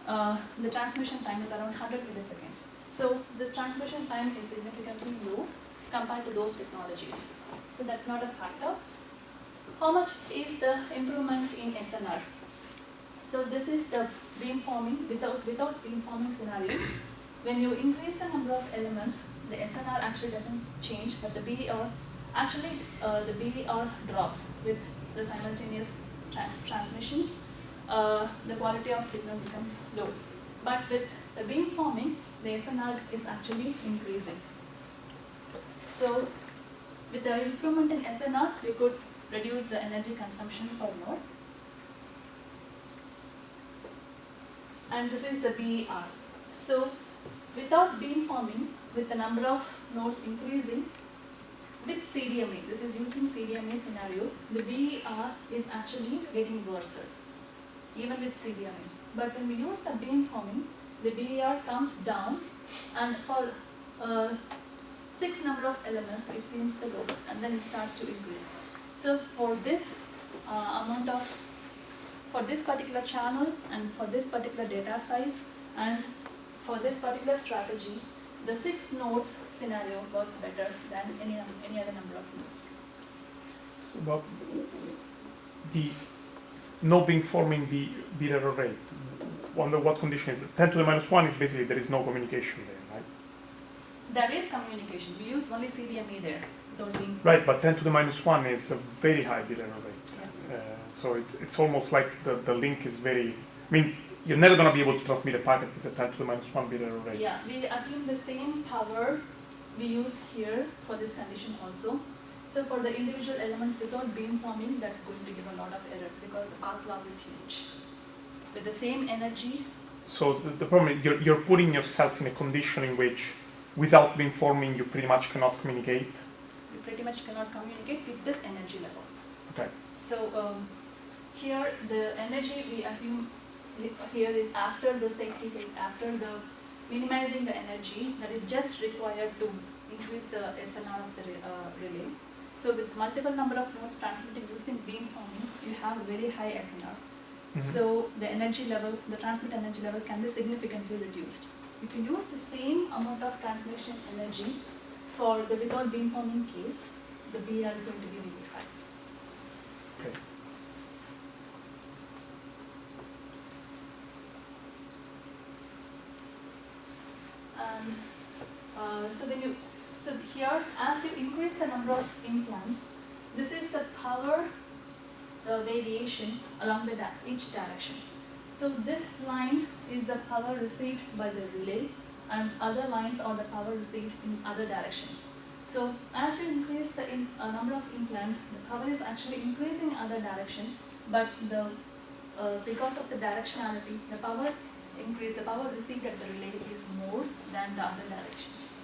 the transmission time is around 100 milliseconds. So the transmission time is significantly low compared to those technologies. So that's not a factor. How much is the improvement in SNR? So this is the beamforming without beamforming scenario. When you increase the number of elements, the SNR actually doesn't change, but the BER actually the BER drops with the simultaneous transmissions. The quality of signal becomes low. But with the beamforming, the SNR is actually increasing. So with the improvement in SNR, we could reduce the energy consumption per node. And this is the BER. So without beamforming, with the number of nodes increasing, with CDMA, this is using CDMA scenario, the BER is actually getting worse, even with CDMA. But when we use the beamforming, the BER comes down, and for 6 number of elements, it seems the lowest, and then it starts to increase. So for this for this particular channel, and for this particular data size, and for this particular strategy, the 6 nodes scenario works better than any other number of nodes. So about the no beamforming the error rate, under what condition is it? 10 to the minus 1 is basically there is no communication there, right? There is communication. We use only CDMA there, without beamforming. Right, but 10 to the minus 1 is a very high bit error rate. Yeah. So it's almost like the link is very, I mean, you're never going to be able to transmit a packet with a 10 to the minus 1 bit error rate. Yeah, we assume the same power we use here for this condition also. So for the individual elements without beamforming, that's going to give a lot of error because the path loss is huge. With the same energy. So the problem is you're putting yourself in a condition in which without beamforming you pretty much cannot communicate. You pretty much cannot communicate with this energy level. Okay. So here the energy we assume here is after the safety take, after the minimizing the energy that is just required to increase the SNR of the relay. So with multiple number of nodes transmitting using beamforming, you have very high SNR. Mm-hmm. So the energy level, the transmit energy level can be significantly reduced. If you use the same amount of transmission energy for the without beamforming case, the BER is going to be really high. Okay. And so here, as you increase the number of implants, this is the power variation along each directions. So this line is the power received by the relay, and other lines are the power received in other directions. So as you increase the number of implants, the power is actually increasing other direction, but because of the directionality, the power received at the relay is more than the other directions.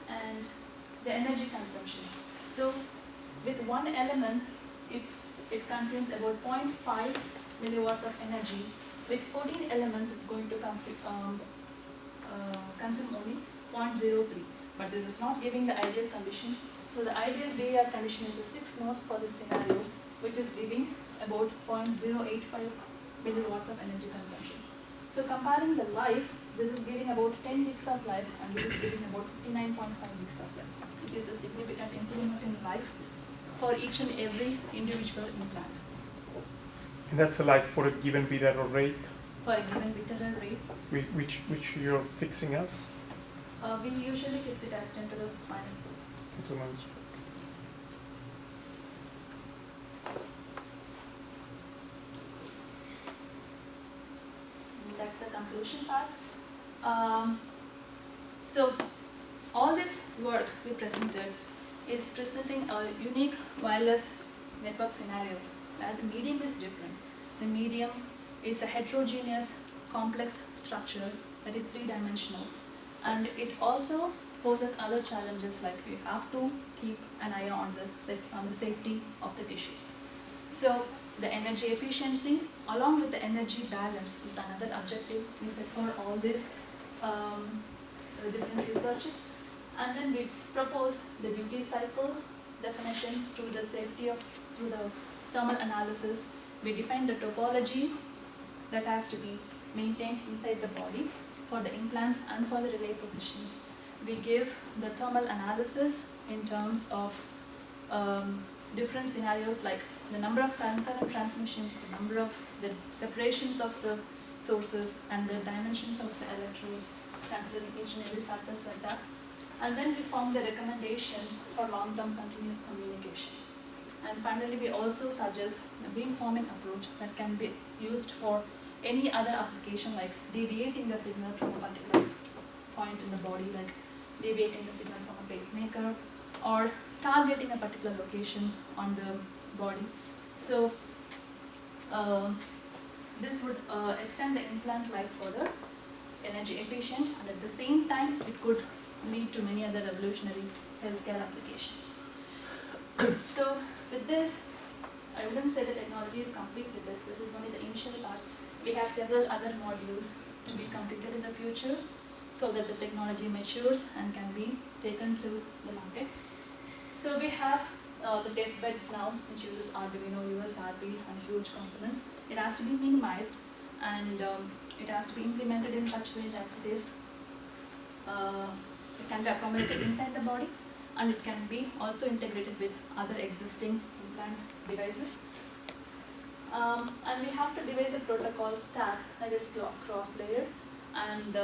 And the energy consumption. So with one element, if it consumes about 0.5 milliwatts of energy, with 14 elements it's going to consume only 0.03. But this is not giving the ideal condition. So the ideal BER condition is the 6 nodes for this scenario, which is giving about 0.085 milliwatts of energy consumption. So comparing the life, this is giving about 10 weeks of life, and this is giving about 59.5 weeks of life. It is a significant improvement in life for each and every individual implant. And that's a life for a given bit error rate? For a given bit error rate. Which you're fixing as? We usually fix it as 10 to the minus 4. 10 to the minus 4. That's the conclusion part. So all this work we presented is presenting a unique wireless network scenario where the medium is different. The medium is a heterogeneous, complex structure that is 3-dimensional, and it also poses other challenges, like we have to keep an eye on the safety of the tissues. So the energy efficiency along with the energy balance is another objective we set for all this different research. And then we propose the duty cycle definition through the thermal analysis. We define the topology that has to be maintained inside the body for the implants and for the relay positions. We give the thermal analysis in terms of different scenarios like the number of current transmissions, the number of the separations of the sources and the dimensions of the electrodes, considering each and every factors like that. And then we form the recommendations for long-term continuous communication. And finally, we also suggest a beamforming approach that can be used for any other application like deviating the signal from a particular point in the body, like deviating the signal from a pacemaker or targeting a particular location on the body. So this would extend the implant life further, energy efficient, and at the same time it could lead to many other revolutionary healthcare applications. So with this, I wouldn't say the technology is complete with this. This is only the initial part. We have several other modules to be completed in the future so that the technology matures and can be taken to the market. So we have the test beds now, which uses Arduino, USRP and huge components. It has to be minimized and it has to be implemented in such a way that it can be accommodated inside the body, and it can be also integrated with other existing implant devices. And we have to devise a protocol stack that is cross-layered, and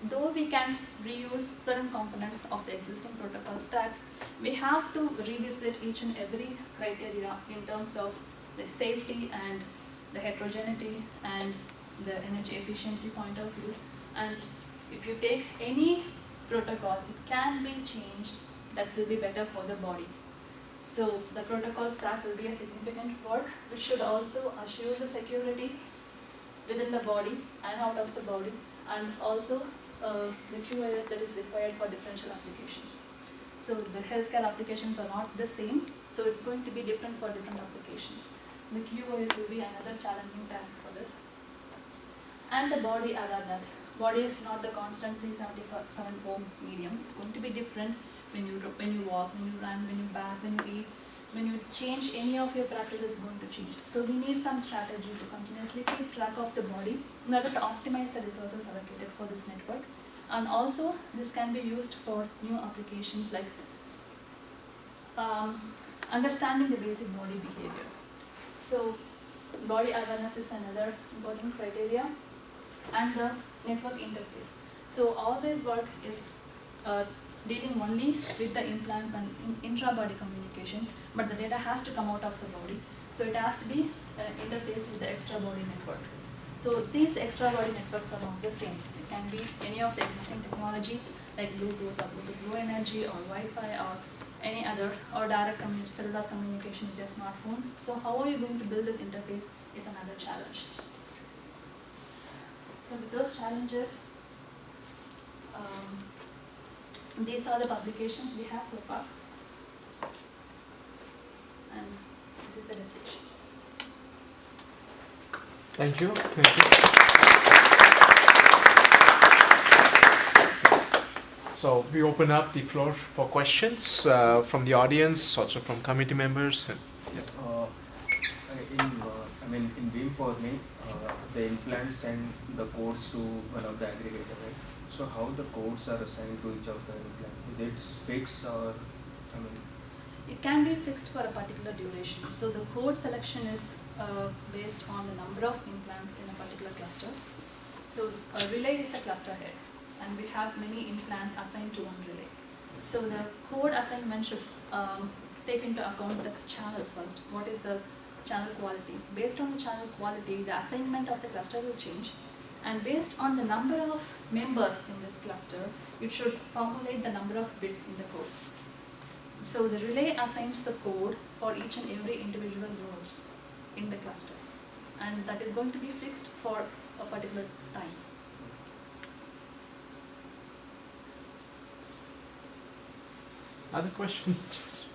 though we can reuse certain components of the existing protocol stack, we have to revisit each and every criteria in terms of the safety and the heterogeneity and the energy efficiency point of view. And if you take any protocol, it can be changed that will be better for the body. So the protocol stack will be a significant work, which should also assure the security within the body and out of the body, and also the QoS that is required for differential applications. So the healthcare applications are not the same, so it's going to be different for different applications. The QoS will be another challenging task for this. And the body awareness. Body is not the constant 377 ohm medium. It's going to be different when you walk, when you run, when you bath, when you eat. When you change any of your practices, is going to change. So we need some strategy to continuously keep track of the body in order to optimize the resources allocated for this network. And also this can be used for new applications like understanding the basic body behavior. So body awareness is another important criteria, and the network interface. So all this work is dealing only with the implants and intra-body communication, but the data has to come out of the body. So it has to be interfaced with the extra-body network. So these extra-body networks are not the same. It can be any of the existing technology like Bluetooth or Bluetooth Low Energy or Wi-Fi or any other, or direct cellular communication with your smartphone. So how are you going to build this interface is another challenge. So with those challenges, these are the publications we have so far, and this is the discussion. Thank you. Thank you. So we open up the floor for questions from the audience, also from committee members. And yes. In beamforming, the implants and the codes to one of the aggregator, right? So how the codes are assigned to each of the implants? Is it fixed or, It can be fixed for a particular duration. So the code selection is based on the number of implants in a particular cluster. So a relay is a cluster head, and we have many implants assigned to one relay. So the code assignment should take into account the channel first. What is the channel quality? Based on the channel quality, the assignment of the cluster will change. And based on the number of members in this cluster, it should formulate the number of bits in the code. So the relay assigns the code for each and every individual nodes in the cluster, and that is going to be fixed for a particular time. Other questions?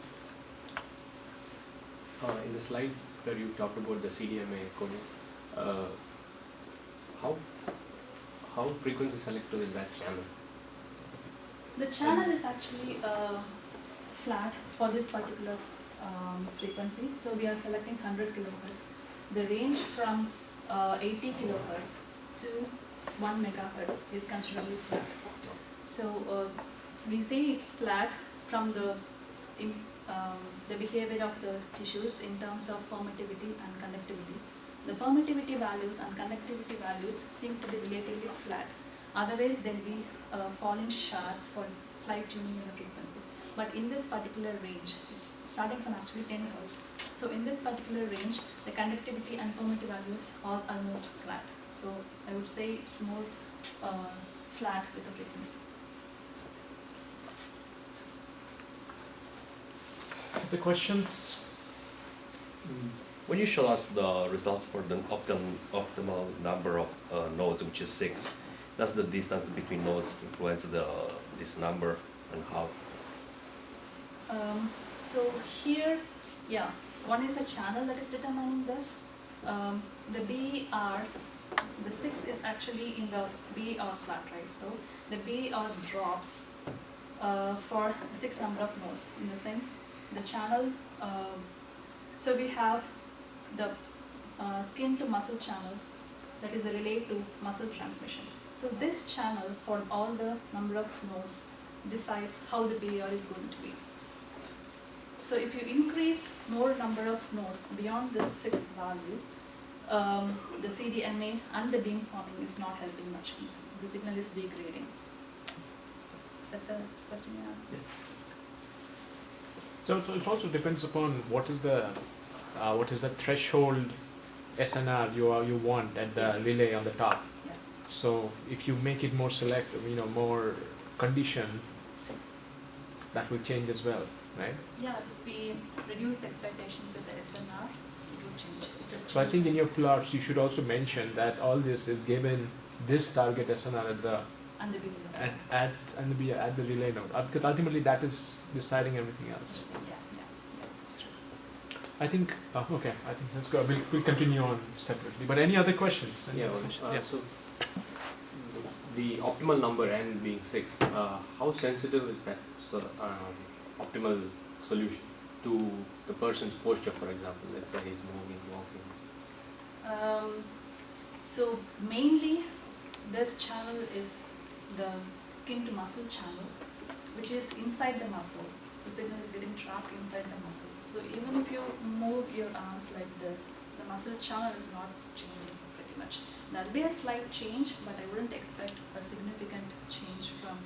In the slide that you talked about the CDMA coding, how frequency selective is that channel? The channel is actually flat for this particular frequency, so we are selecting 100 kilohertz. The range from 80 kilohertz to 1 megahertz is considerably flat. So we say it's flat from the behavior of the tissues in terms of permittivity and conductivity. The permittivity values and conductivity values seem to be relatively flat. Otherwise, they'll be falling sharp for slight tuning in the frequency. But in this particular range, it's starting from actually 10 hertz. So in this particular range, the conductivity and permittivity values are almost flat. So I would say it's more flat with the frequency. The questions? When you show us the results for the optimal number of nodes, which is 6, does the distance between nodes influence this number and how? So here, yeah, one is the channel that is determining this. The BER, the 6 is actually in the BER flat, right? So the BER drops for the 6 number of nodes. In the sense, the channel, so we have the skin to muscle channel, that is the relay to muscle transmission. So this channel for all the number of nodes decides how the BER is going to be. So if you increase more number of nodes beyond this 6 value, the CDMA and the beam forming is not helping much. The signal is degrading. Is that the question you asked? Yeah. So it also depends upon what is the threshold SNR you want at the Yes. relay on the top. Yeah. So if you make it more selective, more conditioned, that will change as well, right? Yeah, if we reduce the expectations with the SNR, it will change. So I think in your plots you should also mention that all this is given this target SNR at the And the BER. at the relay node, because ultimately that is deciding everything else. Yeah, that's true. I think okay. I think let's go. We'll continue on separately. But any other questions? Any Yeah, other questions? Yeah. so the optimal number n being 6, how sensitive is that optimal solution to the person's posture, for example? Let's say he's moving, walking. So mainly this channel is the skin to muscle channel, which is inside the muscle. The signal is getting trapped inside the muscle. So even if you move your arms like this, the muscle channel is not changing pretty much. There'll be a slight change, but I wouldn't expect a significant change from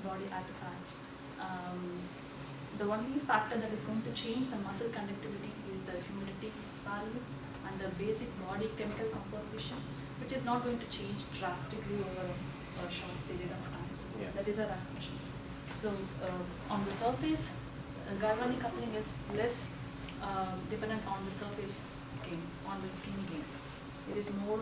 body artifacts. The only factor that is going to change the muscle conductivity is the humidity value and the basic body chemical composition, which is not going to change drastically over a short period of time. Yeah. That is our assumption. So on the surface, galvanic coupling is less dependent on the surface gain, on the skin gain. It is more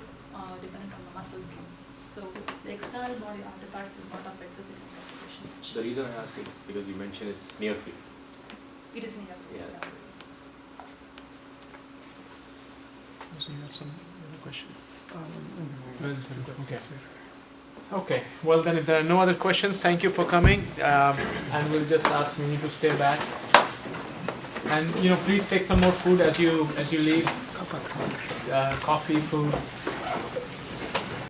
dependent on the muscle gain. So the external body artifacts will not affect the signal propagation much. The reason I ask is because you mentioned it's near field. It is near. Yeah. So you have some other question? Okay. Okay. Well then, if there are no other questions, thank you for coming. And we'll just ask Meenu to stay back. And please take some more food as you leave. Coffee, food.